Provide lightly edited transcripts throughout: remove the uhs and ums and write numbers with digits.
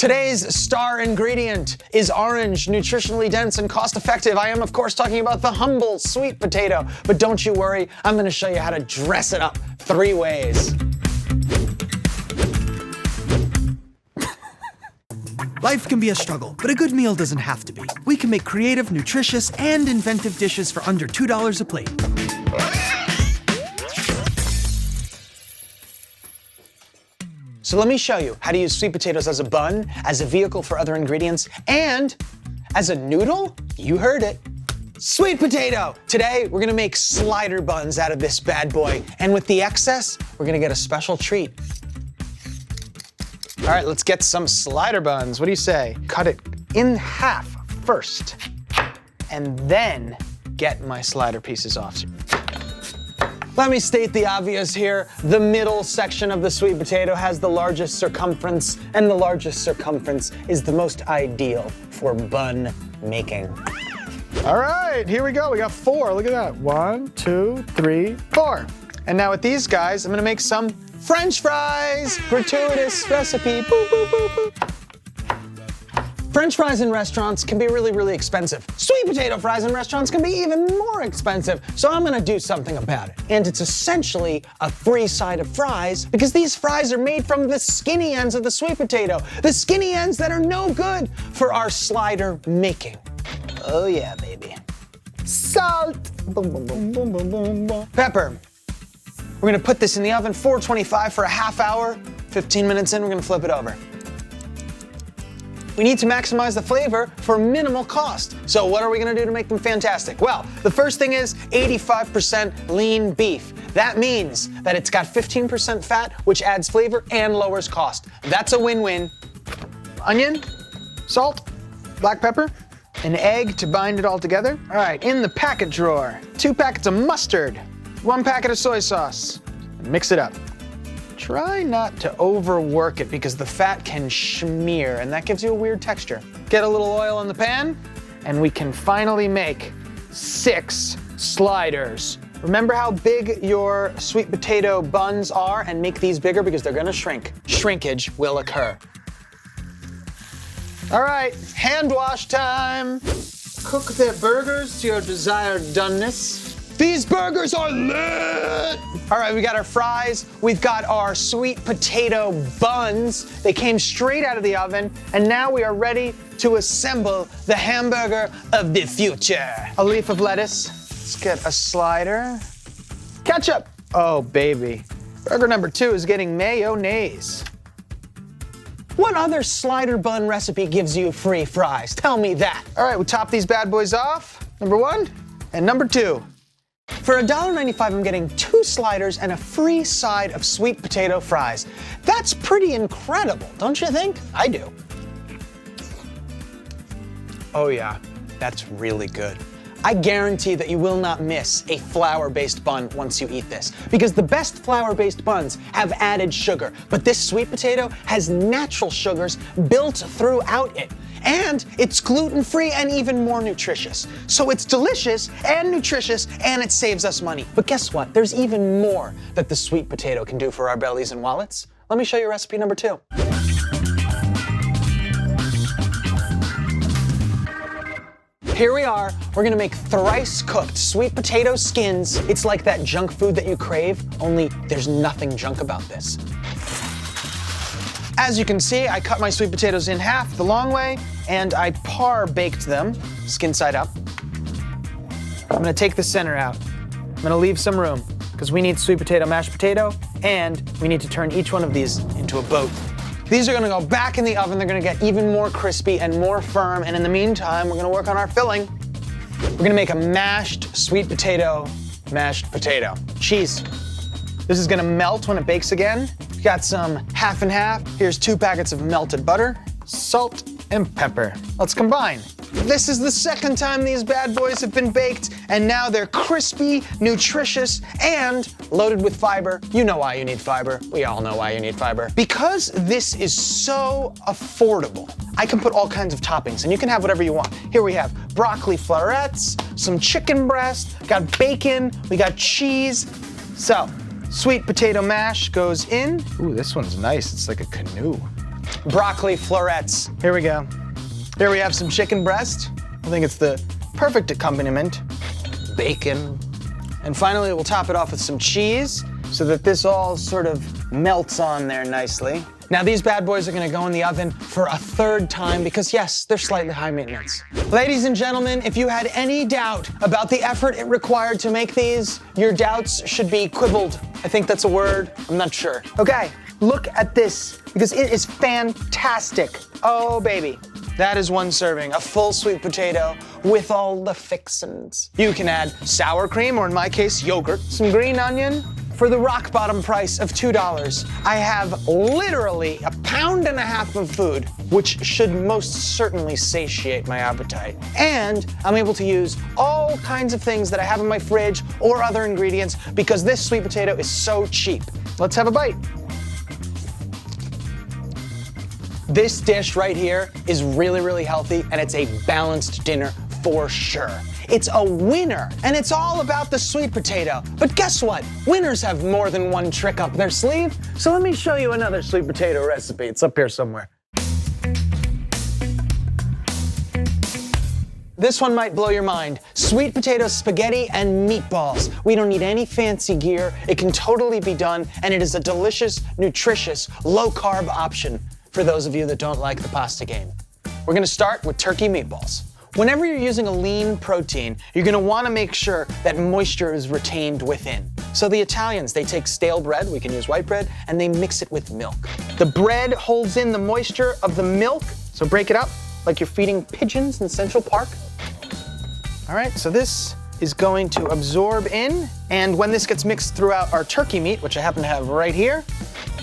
Today's star ingredient is orange, nutritionally dense and cost-effective. I am, of course, talking about the humble sweet potato. But don't you worry, I'm gonna show you how to dress it up 3 ways. Life can be a struggle, but a good meal doesn't have to be. We can make creative, nutritious, and inventive dishes for under $2 a plate. So let me show you how to use sweet potatoes as a bun, as a vehicle for other ingredients, and as a noodle. You heard it. Sweet potato! Today, we're gonna make slider buns out of this bad boy. And with the excess, we're gonna get a special treat. All right, let's get some slider buns. What do you say? Cut it in half first, and then get my slider pieces off. Let me state the obvious here. The middle section of the sweet potato has the largest circumference, and the largest circumference is the most ideal for bun making. All right, here we go. We got 4. Look at that. 1, 2, 3, 4. And now with these guys, I'm gonna make some French fries. Gratuitous recipe. Boop, boop, boop, boop. French fries in restaurants can be really, really expensive. Sweet potato fries in restaurants can be even more expensive. So I'm gonna do something about it. And it's essentially a free side of fries because these fries are made from the skinny ends of the sweet potato. The skinny ends that are no good for our slider making. Oh yeah, baby. Salt. Boom, boom, boom, boom, boom, boom, boom. Pepper. We're gonna put this in the oven, 425 for a half hour. 15 minutes in, we're gonna flip it over. We need to maximize the flavor for minimal cost. So what are we gonna do to make them fantastic? Well, the first thing is 85% lean beef. That means that it's got 15% fat, which adds flavor and lowers cost. That's a win-win. Onion, salt, black pepper, an egg to bind it all together. All right, in the packet drawer, 2 packets of mustard, 1 packet of soy sauce. Mix it up. Try not to overwork it because the fat can smear and that gives you a weird texture. Get a little oil in the pan and we can finally make 6 sliders. Remember how big your sweet potato buns are and make these bigger because they're gonna shrink. Shrinkage will occur. All right, hand wash time. Cook their burgers to your desired doneness. These burgers are lit! All right, we got our fries. We've got our sweet potato buns. They came straight out of the oven, and now we are ready to assemble the hamburger of the future. A leaf of lettuce. Let's get a slider. Ketchup. Oh, baby. Burger number 2 is getting mayonnaise. What other slider bun recipe gives you free fries? Tell me that. All right, we top these bad boys off. Number 1 and number 2. For $1.95, I'm getting 2 sliders and a free side of sweet potato fries. That's pretty incredible, don't you think? I do. Oh yeah, that's really good. I guarantee that you will not miss a flour-based bun once you eat this, because the best flour-based buns have added sugar, but this sweet potato has natural sugars built throughout it. And it's gluten-free and even more nutritious. So it's delicious and nutritious and it saves us money. But guess what? There's even more that the sweet potato can do for our bellies and wallets. Let me show you recipe number 2. Here we are. We're gonna make thrice cooked sweet potato skins. It's like that junk food that you crave, only there's nothing junk about this. As you can see, I cut my sweet potatoes in half the long way, and I par-baked them, skin side up. I'm gonna take the center out. I'm gonna leave some room, because we need sweet potato, mashed potato, and we need to turn each one of these into a boat. These are gonna go back in the oven. They're gonna get even more crispy and more firm, and in the meantime, we're gonna work on our filling. We're gonna make a mashed sweet potato, mashed potato. Cheese. This is gonna melt when it bakes again. Got some half and half. Here's 2 packets of melted butter, salt, and pepper. Let's combine. This is the second time these bad boys have been baked, and now they're crispy, nutritious, and loaded with fiber. You know why you need fiber. We all know why you need fiber. Because this is so affordable, I can put all kinds of toppings, and you can have whatever you want. Here we have broccoli florets, some chicken breast, got bacon, we got cheese. So, sweet potato mash goes in. Ooh, this one's nice. It's like a canoe. broccoli florets. Here we go. Here we have some chicken breast. I think it's the perfect accompaniment. Bacon. And finally, we'll top it off with some cheese so that this all sort of melts on there nicely. Now these bad boys are gonna go in the oven for a third time because yes, they're slightly high maintenance. Ladies and gentlemen, if you had any doubt about the effort it required to make these, your doubts should be quibbled. I think that's a word, I'm not sure. Okay, look at this because it is fantastic. Oh baby. That is one serving, a full sweet potato with all the fixins. You can add sour cream, or in my case, yogurt, some green onion. For the rock bottom price of $2, I have literally 1.5 pounds of food, which should most certainly satiate my appetite. And I'm able to use all kinds of things that I have in my fridge or other ingredients because this sweet potato is so cheap. Let's have a bite. This dish right here is really, really healthy, and it's a balanced dinner for sure. It's a winner, and it's all about the sweet potato. But guess what? Winners have more than one trick up their sleeve. So let me show you another sweet potato recipe. It's up here somewhere. This one might blow your mind. Sweet potato spaghetti and meatballs. We don't need any fancy gear. It can totally be done, and it is a delicious, nutritious, low-carb option for those of you that don't like the pasta game. We're gonna start with turkey meatballs. Whenever you're using a lean protein, you're gonna wanna make sure that moisture is retained within. So the Italians, they take stale bread, we can use white bread, and they mix it with milk. The bread holds in the moisture of the milk, so break it up like you're feeding pigeons in Central Park. All right, so this is going to absorb in, and when this gets mixed throughout our turkey meat, which I happen to have right here,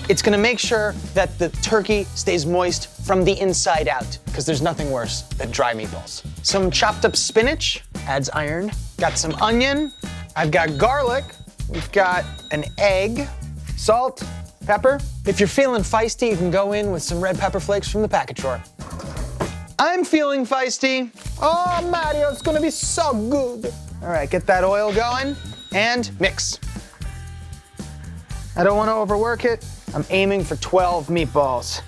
it's gonna make sure that the turkey stays moist from the inside out, because there's nothing worse than dry meatballs. Some chopped up spinach adds iron. Got some onion. I've got garlic. We've got an egg, salt, pepper. If you're feeling feisty, you can go in with some red pepper flakes from the package drawer. I'm feeling feisty. Oh, Mario, it's gonna be so good. All right, get that oil going and mix. I don't wanna overwork it. I'm aiming for 12 meatballs.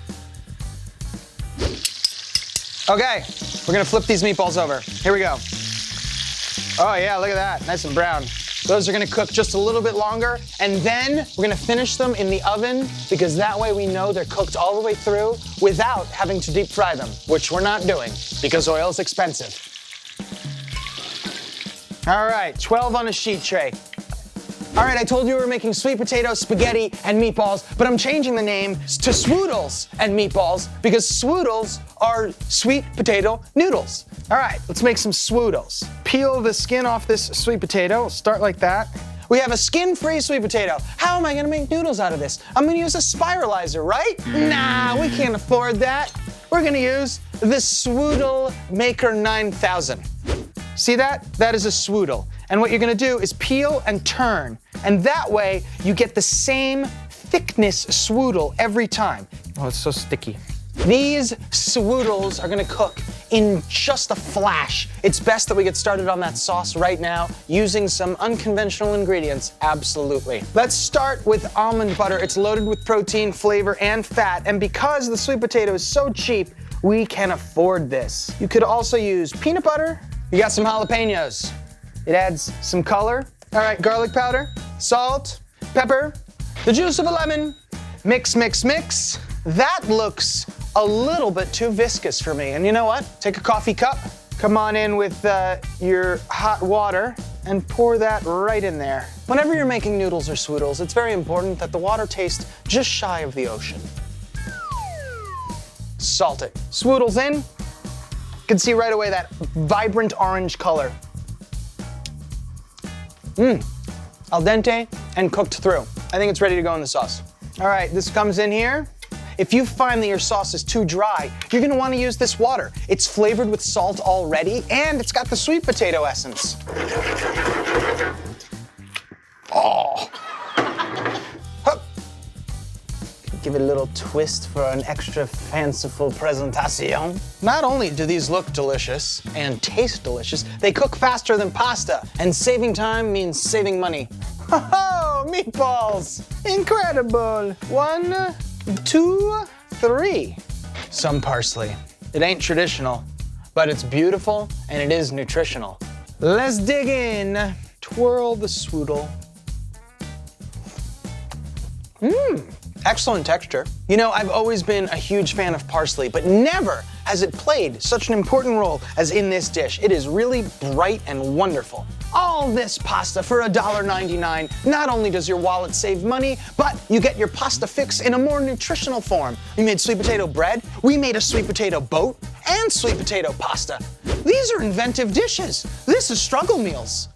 Okay, we're gonna flip these meatballs over. Here we go. Oh yeah, look at that, nice and brown. Those are gonna cook just a little bit longer, and then we're gonna finish them in the oven because that way we know they're cooked all the way through without having to deep fry them, which we're not doing because oil is expensive. All right, 12 on a sheet tray. All right, I told you we were making sweet potato, spaghetti, and meatballs, but I'm changing the name to swoodles and meatballs because swoodles are sweet potato noodles. All right, let's make some swoodles. Peel the skin off this sweet potato. Start like that. We have a skin-free sweet potato. How am I gonna make noodles out of this? I'm gonna use a spiralizer, right? Nah, we can't afford that. We're gonna use the Swoodle Maker 9000. See that? That is a swoodle. And what you're gonna do is peel and turn. And that way, you get the same thickness swoodle every time. Oh, it's so sticky. These swoodles are gonna cook in just a flash. It's best that we get started on that sauce right now using some unconventional ingredients, absolutely. Let's start with almond butter. It's loaded with protein, flavor, and fat. And because the sweet potato is so cheap, we can afford this. You could also use peanut butter. You got some jalapeños. It adds some color. All right, garlic powder, salt, pepper, the juice of a lemon. Mix, mix, mix. That looks a little bit too viscous for me. And you know what? Take a coffee cup, come on in with your hot water, and pour that right in there. Whenever you're making noodles or swoodles, it's very important that the water tastes just shy of the ocean. Salt it. Swoodles in. You can see right away that vibrant orange color. Al dente and cooked through. I think it's ready to go in the sauce. All right, this comes in here. If you find that your sauce is too dry, you're gonna wanna use this water. It's flavored with salt already, and it's got the sweet potato essence. Oh. Hup. Give it a little twist for an extra fanciful presentation. Not only do these look delicious and taste delicious, they cook faster than pasta, and saving time means saving money. Ho-ho, meatballs! Incredible! 1, 2, 3. some parsley. It ain't traditional, but it's beautiful and it is nutritional. Let's dig in. Twirl the swoodle. Excellent texture. You know, I've always been a huge fan of parsley, but never has it played such an important role as in this dish. It is really bright and wonderful. All this pasta for $1.99. Not only does your wallet save money, but you get your pasta fix in a more nutritional form. We made sweet potato bread, we made a sweet potato boat, and sweet potato pasta. These are inventive dishes. This is Struggle Meals.